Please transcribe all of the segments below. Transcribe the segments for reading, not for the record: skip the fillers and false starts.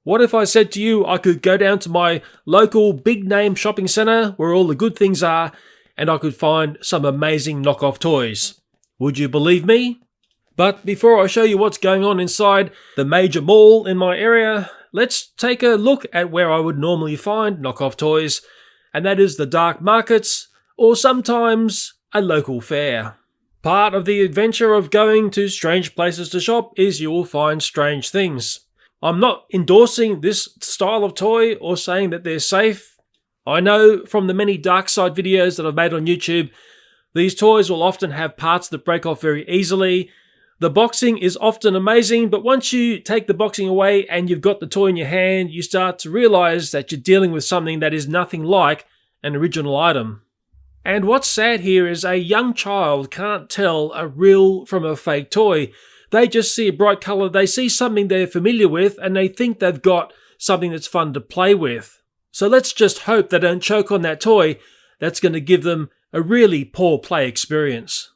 What if I said to you I could go down to my local big name shopping centre where all the good things are and I could find some amazing knockoff toys? Would you believe me? But before I show you what's going on inside the major mall in my area, let's take a look at where I would normally find knockoff toys, and that is the dark markets or sometimes a local fair. Part of the adventure of going to strange places to shop is you will find strange things. I'm not endorsing this style of toy or saying that they're safe. I know from the many dark side videos that I've made on YouTube, these toys will often have parts that break off very easily. The boxing is often amazing, but once you take the boxing away and you've got the toy in your hand, you start to realize that you're dealing with something that is nothing like an original item. And what's sad here is a young child can't tell a real from a fake toy. They just see a bright color, they see something they're familiar with, and they think they've got something that's fun to play with. So let's just hope they don't choke on that toy. That's going to give them a really poor play experience.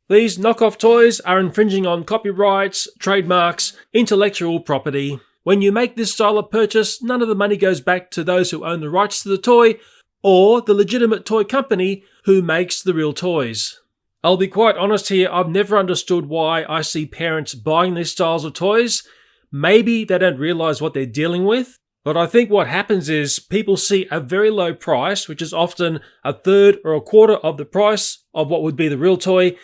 These knockoff toys are infringing on copyrights, trademarks, intellectual property. When you make this style of purchase, none of the money goes back to those who own the rights to the toy or the legitimate toy company who makes the real toys. I'll be quite honest here, I've never understood why I see parents buying these styles of toys. Maybe they don't realize what they're dealing with, but I think what happens is people see a very low price, which is often a third or a quarter of the price of what would be the real toy,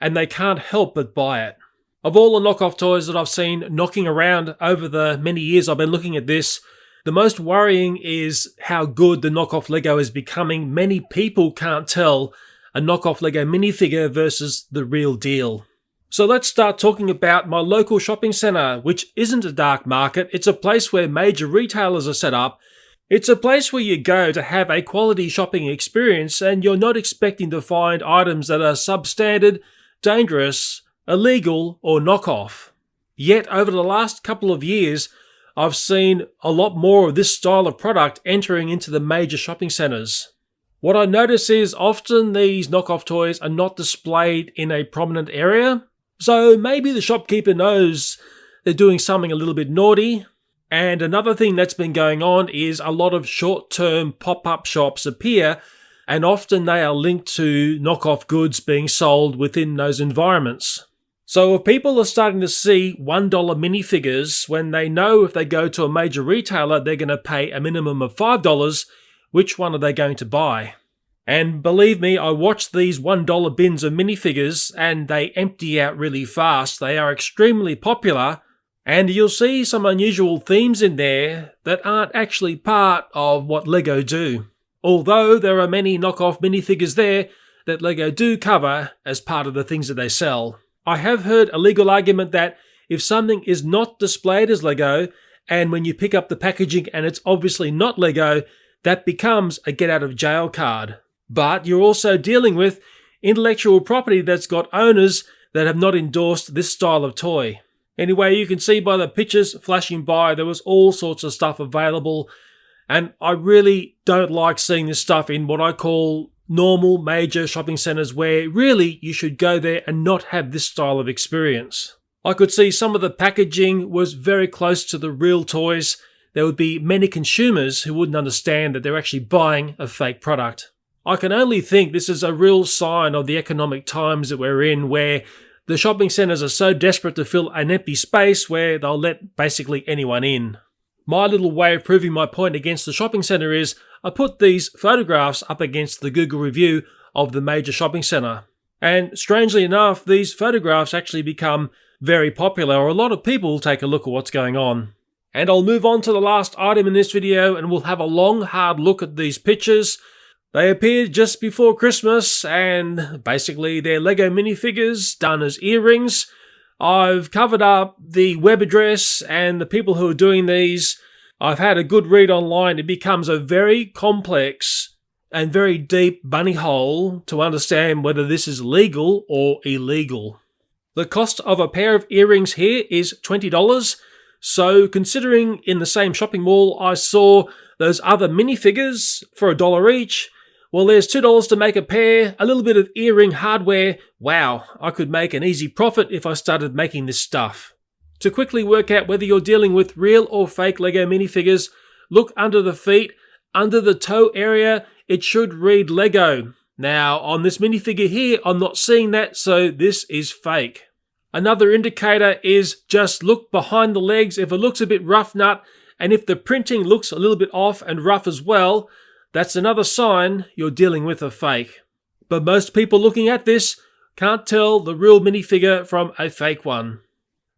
and they can't help but buy it. Of all the knockoff toys that I've seen knocking around over the many years I've been looking at this, the most worrying is how good the knockoff Lego is becoming. Many people can't tell a knockoff Lego minifigure versus the real deal. So let's start talking about my local shopping centre, which isn't a dark market. It's a place where major retailers are set up. It's a place where you go to have a quality shopping experience and you're not expecting to find items that are substandard, dangerous, illegal, or knockoff. Yet over the last couple of years, I've seen a lot more of this style of product entering into the major shopping centres. What I notice is often these knockoff toys are not displayed in a prominent area, so maybe the shopkeeper knows they're doing something a little bit naughty. And another thing that's been going on is a lot of short-term pop-up shops appear, and often they are linked to knockoff goods being sold within those environments. So if people are starting to see $1 minifigures when they know if they go to a major retailer they're going to pay a minimum of $5, which one are they going to buy? And believe me, I watched these $1 bins of minifigures and they empty out really fast. They are extremely popular and you'll see some unusual themes in there that aren't actually part of what Lego do. Although there are many knockoff minifigures there that Lego do cover as part of the things that they sell. I have heard a legal argument that if something is not displayed as Lego, and when you pick up the packaging and it's obviously not Lego, that becomes a get out of jail card. But you're also dealing with intellectual property that's got owners that have not endorsed this style of toy. Anyway, you can see by the pictures flashing by, there was all sorts of stuff available. And I really don't like seeing this stuff in what I call normal major shopping centres where really you should go there and not have this style of experience. I could see some of the packaging was very close to the real toys. There would be many consumers who wouldn't understand that they're actually buying a fake product. I can only think this is a real sign of the economic times that we're in where the shopping centres are so desperate to fill an empty space where they'll let basically anyone in. My little way of proving my point against the shopping centre is I put these photographs up against the Google review of the major shopping centre. And strangely enough, these photographs actually become very popular, or a lot of people take a look at what's going on. And I'll move on to the last item in this video and we'll have a long, hard look at these pictures. They appeared just before Christmas and basically they're Lego minifigures done as earrings. I've covered up the web address and the people who are doing these. I've had a good read online. It becomes a very complex and very deep bunny hole to understand whether this is legal or illegal. The cost of a pair of earrings here is $20. So considering in the same shopping mall I saw those other minifigures for $1 each, well, there's $2 to make a pair, a little bit of earring hardware. Wow, I could make an easy profit if I started making this stuff. To quickly work out whether you're dealing with real or fake Lego minifigures, look under the feet. Under the toe area, it should read Lego. Now, on this minifigure here, I'm not seeing that, so this is fake. Another indicator is just look behind the legs. If it looks a bit rough nut, and if the printing looks a little bit off and rough as well, that's another sign you're dealing with a fake. But most people looking at this can't tell the real minifigure from a fake one.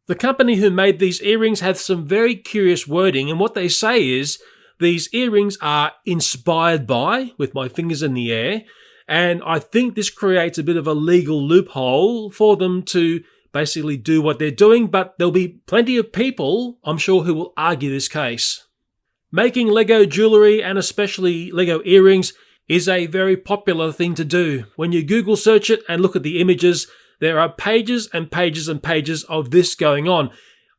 The company who made these earrings has some very curious wording, and what they say is these earrings are inspired by, with my fingers in the air, and I think this creates a bit of a legal loophole for them to basically do what they're doing, but there'll be plenty of people, I'm sure, who will argue this case. Making Lego jewellery, and especially Lego earrings, is a very popular thing to do. When you Google search it and look at the images, there are pages and pages and pages of this going on.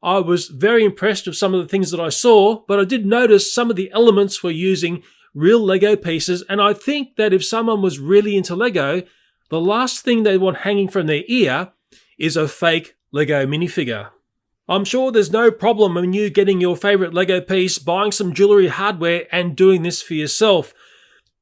I was very impressed with some of the things that I saw, but I did notice some of the elements were using real Lego pieces, and I think that if someone was really into Lego, the last thing they want hanging from their ear is a fake Lego minifigure. I'm sure there's no problem in you getting your favourite Lego piece, buying some jewellery hardware and doing this for yourself.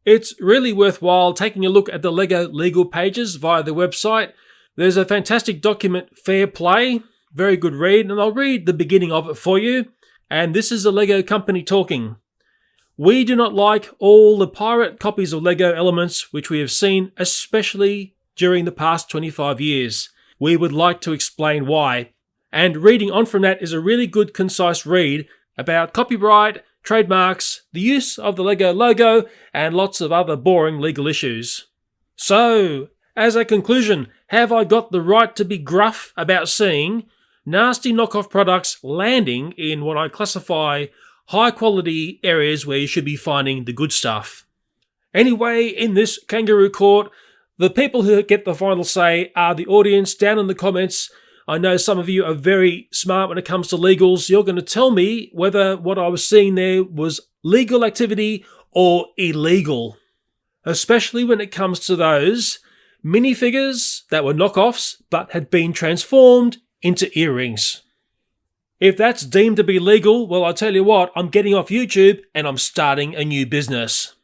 It's really worthwhile taking a look at the Lego legal pages via the website. There's a fantastic document, Fair Play, very good read, and I'll read the beginning of it for you. And this is the Lego company talking. We do not like all the pirate copies of Lego elements which we have seen, especially during the past 25 years. We would like to explain why. And reading on from that is a really good, concise read about copyright, trademarks, the use of the Lego logo, and lots of other boring legal issues. So, as a conclusion, have I got the right to be gruff about seeing nasty knockoff products landing in what I classify high quality areas where you should be finding the good stuff? Anyway, in this kangaroo court, the people who get the final say are the audience down in the comments. I know some of you are very smart when it comes to legals. You're going to tell me whether what I was seeing there was legal activity or illegal. Especially when it comes to those minifigures that were knockoffs but had been transformed into earrings. If that's deemed to be legal, well, I tell you what, I'm getting off YouTube and I'm starting a new business.